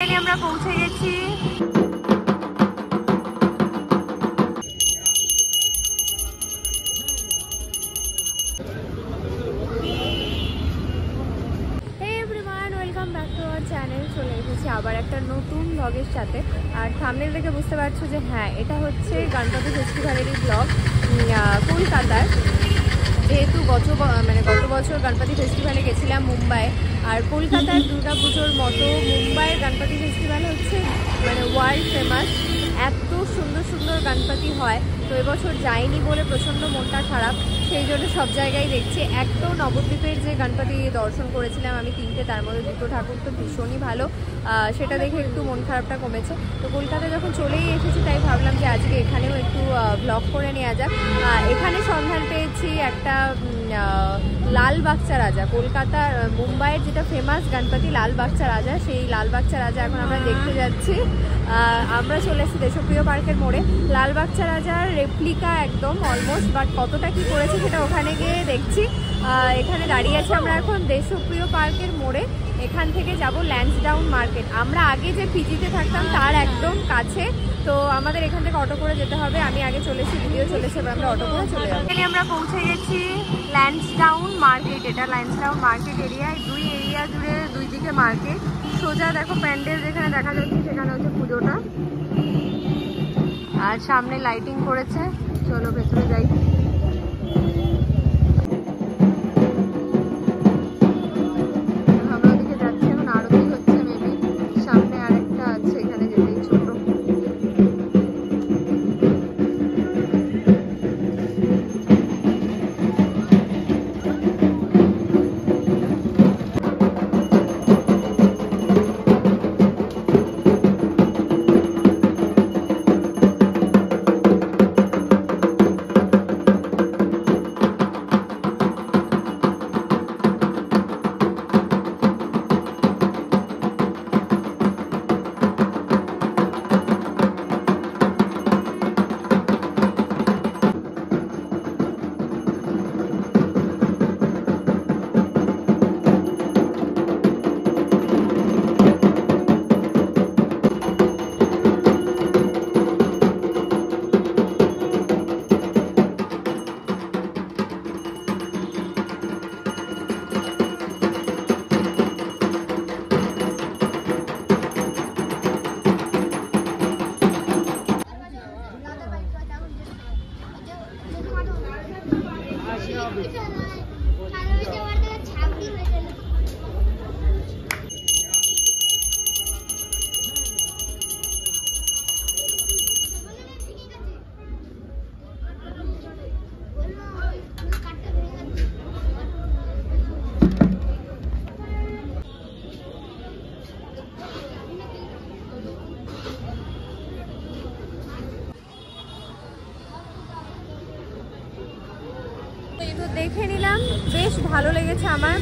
আমরা পৌঁছে গেছি। Welcome back to our channel. চলে এসেছি আবার একটা নতুন ব্লগের সাথে। আর থাম্বনেল দেখে বুঝতে পারছো যে হ্যাঁ, এটা হচ্ছে গণপতি ফেস্টিভ্যালেরই ব্লগ কলকাতার। যেহেতু গত বছর গণপতি ফেস্টিভ্যালে গেছিলাম মুম্বাই, আর কলকাতার দুর্গাপুজোর মতো মুম্বাইয়ের গণপতি ফেস্টিভ্যাল হচ্ছে ওয়ার্ল্ড ফেমাস। এত সুন্দর সুন্দর গণপতি হয়, তো এবছর যাইনি বলে প্রচণ্ড মনটা খারাপ। সেই জন্য সব জায়গায় দেখছি। এক তো নবদ্বীপের যে গণপতি দর্শন করেছিলাম আমি 3টে, তার মধ্যে 2টো ঠাকুর তো ভীষণই ভালো, সেটা দেখে একটু মন খারাপটা কমেছে। তো কলকাতায় যখন চলেই এসেছি তাই ভাবলাম যে আজকে এখানেও একটু ব্লগ করে নেওয়া যাক। এখানে সন্ধান পেয়েছি একটা লাল বাগচা রাজা, কলকাতার মুম্বাইয়ের যেটা ফেমাস গণপতি লাল বাগচা রাজা, সেই লাল বাগচা রাজা এখন আমরা দেখতে যাচ্ছি। আমরা চলে এসেছি দেশপ্রিয় পার্কের মোড়ে। লাল বাগচা রাজার রেপ্লিকা একদম অলমোস্ট, বাট কতটা কি করেছে সেটা ওখানে গিয়ে দেখছি। এখানে দাঁড়িয়ে আছি আমরা এখন দেশপ্রিয় পার্কের মোড়ে। এখান থেকে যাব ল্যান্সডাউন মার্কেট। আমরা আগে যে পিজিতে থাকতাম তার একদম কাছে, তো আমাদের এখান থেকে অটো করে যেতে হবে। আমি আগে চলেছি, ভিডিও চলেছে, এবার আমরা অটো করে চলে যাবো। এখানে আমরা পৌঁছে গেছি ল্যান্সডাউন মার্কেট। এটা ল্যান্সডাউন মার্কেট এরিয়ায়, দুই এরিয়া জুড়ে দুই দিকে মার্কেট। সোজা দেখো প্যান্ডেল যেখানে দেখা যাচ্ছে সেখানে হচ্ছে পুজোটা, আর সামনে লাইটিং করেছে। চলো ভেতরে যাই। আমরা ওদিকে যাচ্ছি, এখন আরতি হচ্ছে মেবি। সামনে আরেকটা আছে, এখানে যেতেই ছোট। দেখে নিলাম, বেশ ভালো লেগেছে আমার।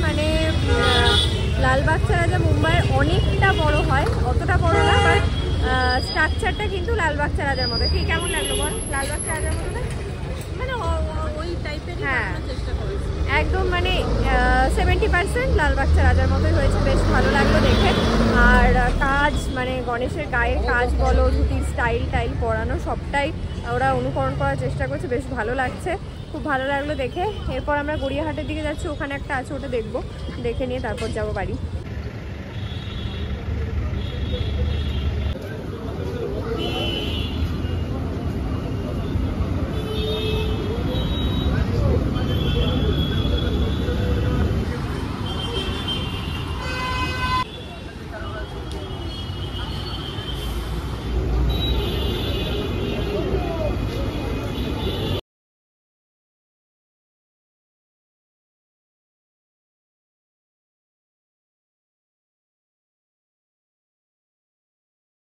লাল বাগচা রাজা মুম্বাইয়ের অনেকটা বড় হয়, অতটা বড় না, বাট স্ট্রাকচারটা কিন্তু লাল বাগচা রাজার মতো। কি কেমন লাগলো বল? লাল বাগচা রাজার মতো না, ওই টাইপের। হ্যাঁ, একদম 70% লাল বাগচা রাজার মতোই হয়েছে। বেশ ভালো লাগলো দেখে। আর কাজ গণেশের গায়ের কাজ বলো, ধুতির স্টাইল পরানো, সবটাই ওরা অনুকরণ করার চেষ্টা করছে। বেশ ভালো লাগছে, খুব ভালো লাগলো দেখে। এরপর আমরা গড়িয়াহাটের দিকে যাচ্ছি, ওখানে একটা আছে, ওটা দেখবো, দেখে নিয়ে তারপর যাবো বাড়ি।